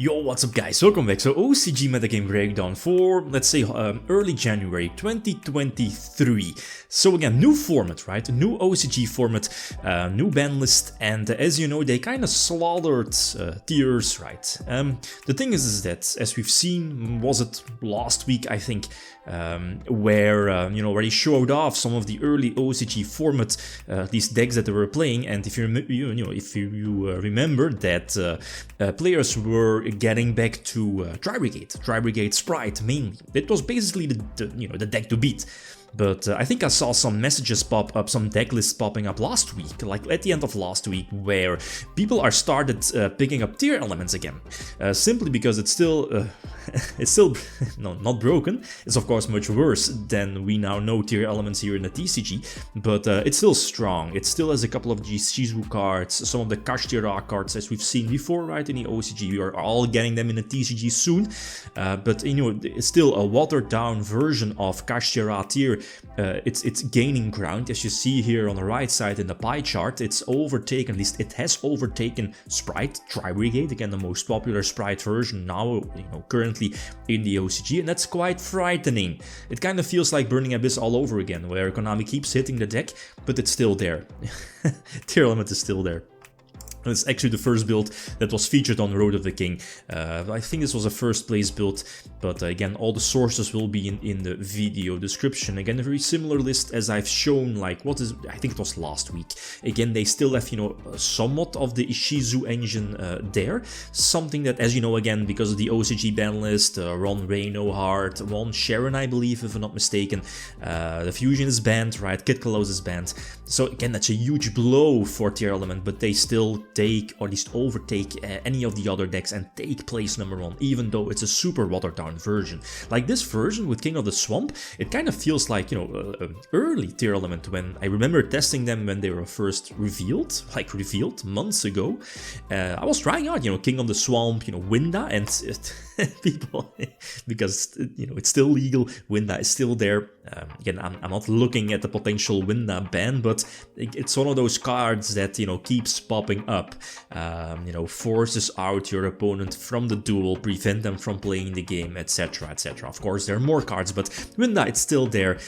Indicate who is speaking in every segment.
Speaker 1: Yo, what's up guys, welcome back. So OCG Metagame Breakdown for, let's say, early January 2023. So again, new format, right? New OCG format, new ban list, and as you know, they kind of slaughtered tiers, right? The thing is that, as we've seen, was it last week, I think, where he showed off some of the early OCG format, these decks that they were playing, and if you remember that players were getting back to Tri-Brigade Spright mainly. That was basically the deck to beat. But I think I saw some messages pop up, some deck lists popping up last week, like at the end of last week, where people are started picking up Tearlaments again, simply because it's still no, not broken. It's of course much worse than we now know Tearlaments here in the TCG, but it's still strong. It still has a couple of Shizu cards, some of the Kashtira cards as we've seen before, right? In the OCG, we are all getting them in the TCG soon, but it's still a watered down version of Kashtira tier. It's gaining ground, as you see here on the right side in the pie chart. It's overtaken, at least it has overtaken Spright, Tri-Brigade, again the most popular Spright version now, currently in the OCG, and that's quite frightening. It kind of feels like Burning Abyss all over again, where Konami keeps hitting the deck, but it's still there. Tearlament is still there. It's actually the first build that was featured on Road of the King. I think this was a first place build, but again, all the sources will be in the video description. Again, a very similar list as I've shown, I think it was last week. Again, they still have, somewhat of the Ishizu engine there. Something that, as you know, again, because of the OCG ban list, Ron Reno Hard, Ron Sharon, I believe, if I'm not mistaken, the Fusion is banned, right? Kid Kalos is banned. So again, that's a huge blow for Tearlament, but they still take, or at least overtake, any of the other decks and take place #1, even though it's a super watered down version. Like this version with King of the Swamp, it kind of feels like, early Tearlament, when I remember testing them when they were first revealed months ago. I was trying out, King of the Swamp, Winda, and people, because, it's still legal, Winda is still there. Again, I'm not looking at the potential Winda ban, but it's one of those cards that, keeps popping up. Forces out your opponent from the duel, prevent them from playing the game, etc, etc. Of course, there are more cards, but Winda, it's still there,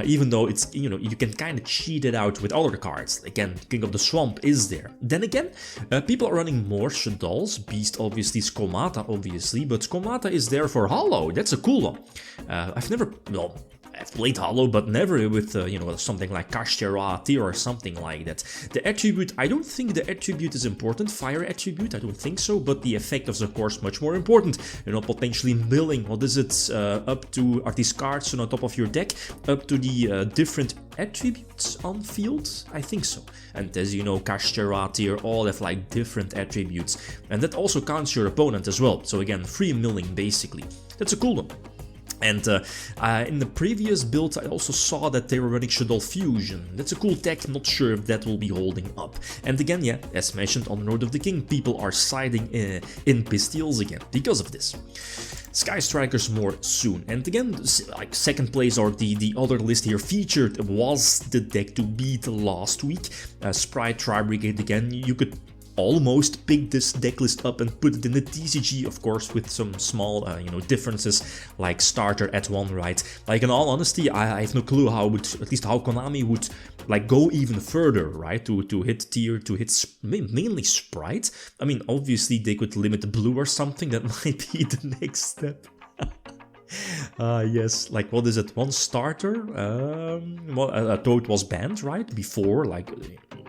Speaker 1: even though it's, you can kind of cheat it out with other cards. Again, King of the Swamp is there. Then again, people are running more Shaddoll's, Beast obviously, Skomata obviously, but Skomata is there for Hollow. That's a cool one. I've played Hollow, but never with, something like Kashtira tier or something like that. The attribute, I don't think the attribute is important. Fire attribute, I don't think so, but the effect is, of course, much more important. Potentially milling, what is it, up to, are these cards on top of your deck, up to the different attributes on field? I think so. And as you know, Kashtira tier all have different attributes, and that also counts your opponent as well. So again, free milling basically. That's a cool one. And in the previous build, I also saw that they were running Shaddoll Fusion. That's a cool tech, not sure if that will be holding up. And again, yeah, as mentioned on Road of the King, people are siding in Pistiles again because of this. Sky Strikers more soon. And again, second place, or the other list here featured, was the deck to beat last week. Spright, Tri-Brigade again. You could almost pick this deck list up and put it in the TCG, of course, with some small, differences, like starter at 1, right? In all honesty, I have no clue how Konami would, go even further, right? To hit tier, to hit mainly Spright. I mean, obviously, they could limit the blue or something. That might be the next step. Yes, what is it? One starter? Toad was banned, right? Before,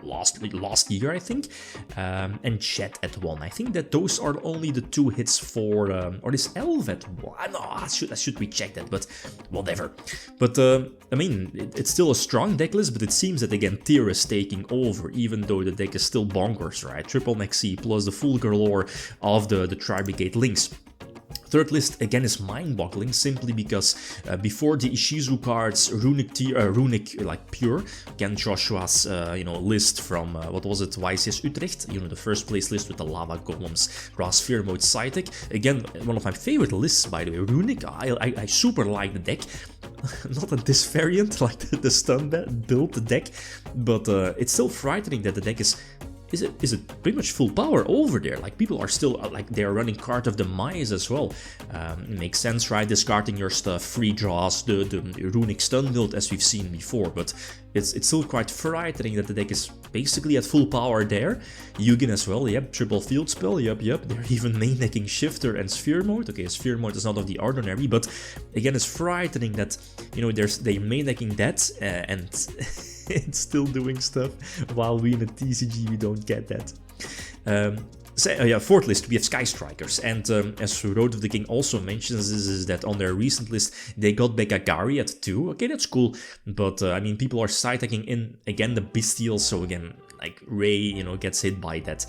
Speaker 1: last year, I think. And Chet at 1. I think that those are only the 2 hits for, or this Elf at 1. No, I should recheck that, but whatever. But, I mean, it's still a strong deck list, but it seems that, again, tier is taking over, even though the deck is still bonkers, right? Triple Maxi plus the full galore of the Tri-Brigade links. Third list again is mind-boggling, simply because before the Ishizu cards, Runic Pure, again Joshua's list from what was it, YCS Utrecht, the first place list with the Lava Golems, Ras Fear Mode Cytec. Again, one of my favorite lists, by the way. Runic, I super like the deck. Not at this variant, like the stun build the deck, but it's still frightening that the deck is is it pretty much full power over there? Like, people are still, like, they're running Card of the Mice as well. It makes sense, right? Discarding your stuff, free draws, the runic stun build as we've seen before, but it's still quite frightening that the deck is basically at full power there. Yugioh as well, yep, triple field spell, yep, they're even main decking Shifter and Sphere Mode. Okay, Sphere Mode is not of the ordinary, but again, it's frightening that, you know, they're main decking that, and it's still doing stuff, while we in the TCG, we don't get that. Fourth list, we have Sky Strikers, and as Road of the King also mentions, is that on their recent list, they got back Agari at 2. Okay, that's cool, but I mean, people are side-decking in, again, the Bestial, so again, like, Ray, you know, gets hit by that.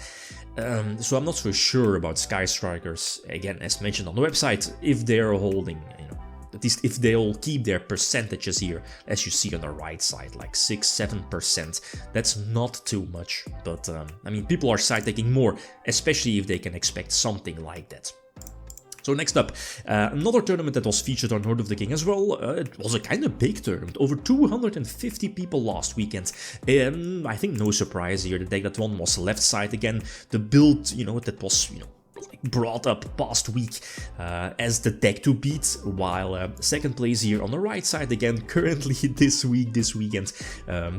Speaker 1: So I'm not so sure about Sky Strikers, again, as mentioned on the website, if they're holding, you know, at least if they'll keep their percentages here, as you see on the right side, like 6-7%. That's not too much, but I mean, people are side-taking more, especially if they can expect something like that. So next up, another tournament that was featured on Road of the King as well. It was a kind of big tournament, over 250 people last weekend. I think no surprise here, the deck that won was left side again. The build, you know, that was, you know, brought up past week as the deck to beat, while second place here on the right side again, currently this weekend,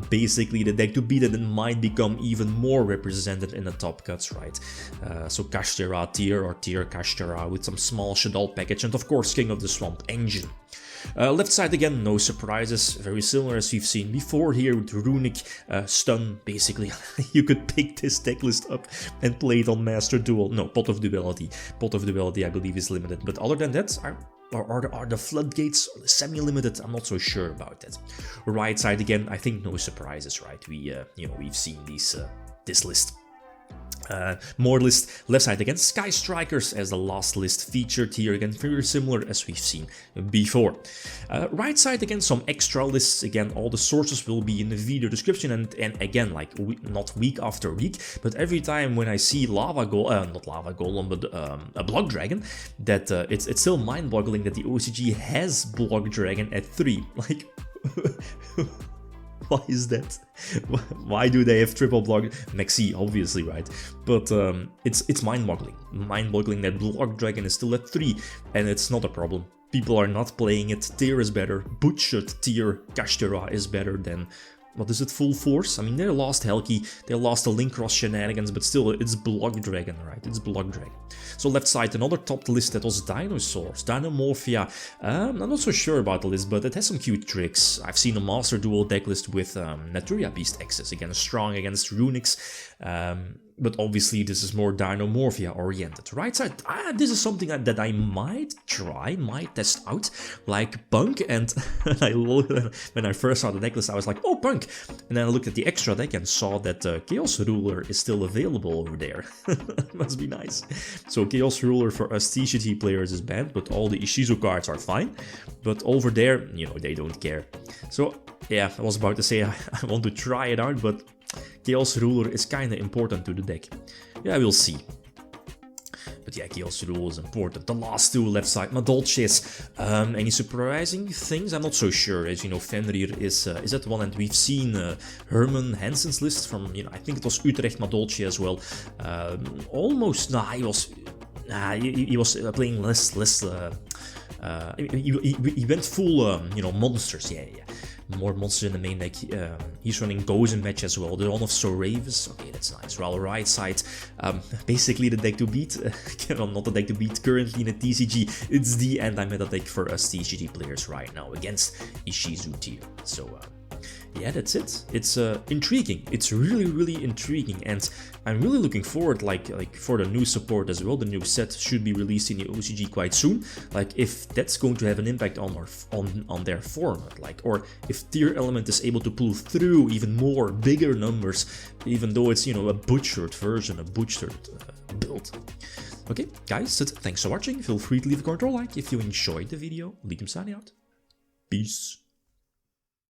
Speaker 1: basically the deck to beat, and it might become even more represented in the top cuts, right? So Kashtira Tear or Tear Kashtira with some small Shaddoll package, and of course King of the Swamp Engine. Left side again, no surprises, very similar as we've seen before here with Runic Stun. Basically, you could pick this deck list up and play it on Master Duel. No, Pot of Duality. Pot of Duality, I believe, is limited. But other than that, are the floodgates semi-limited? I'm not so sure about that. Right side again, I think no surprises, right? We've seen this list. More list, left side again, Sky Strikers as the last list featured here, again very similar as we've seen before. Right side again, some extra lists, again all the sources will be in the video description, and again, like not week after week, but every time when I see not Lava Golem, but a Block Dragon, that it's still mind-boggling that the OCG has Block Dragon at 3, like... Why is that? Why do they have triple block? Maxi, obviously, right? But it's mind-boggling that Block Dragon is still at 3, and it's not a problem. People are not playing it. Tear is better. Butchered Tear Kashtira is better than... What is it, Full Force? I mean, they lost Helki, they lost the Link Cross shenanigans, but still, it's Block Dragon, right? It's Block Dragon. So left side, another top list that was Dinosaurs, Dinomorphia. I'm not so sure about the list, but it has some cute tricks. I've seen a Master Duel deck list with Naturia Beast Access, again, strong against Runics. But obviously this is more Dinomorphia oriented. Right side, this is something that I might test out, like Punk, and when I first saw the deck list I was like, oh, Punk! And then I looked at the extra deck and saw that Chaos Ruler is still available over there. Must be nice. So Chaos Ruler for us TCG players is banned, but all the Ishizu cards are fine. But over there, you know, they don't care. So yeah, I was about to say I want to try it out, but Chaos Ruler is kinda important to the deck. Yeah, we'll see. But yeah, Chaos Ruler is important. The last two left side, Madolches. Any surprising things? I'm not so sure. As you know, Fenrir is at one, and we've seen Herman Hansen's list from, you know, I think it was Utrecht Madolche as well. Almost, he was playing less. He went full, you know, monsters. Yeah. More monsters in the main deck. He's running Gozen match as well. The one of Soravis. Okay, that's nice. Well, right side, basically the deck to beat. Well, not the deck to beat currently in the TCG. It's the anti-meta deck for us TCG players right now against Ishizu Tier. So, yeah, that's it. It's intriguing. It's really intriguing, and I'm really looking forward, like for the new support as well. The new set should be released in the OCG quite soon. Like, if that's going to have an impact on their format, like, or if Tearlament is able to pull through even more bigger numbers, even though it's, you know, a butchered version, a butchered build. Okay, guys, that's it. Thanks for watching. Feel free to leave a comment or like if you enjoyed the video. Riddim signing out. Peace.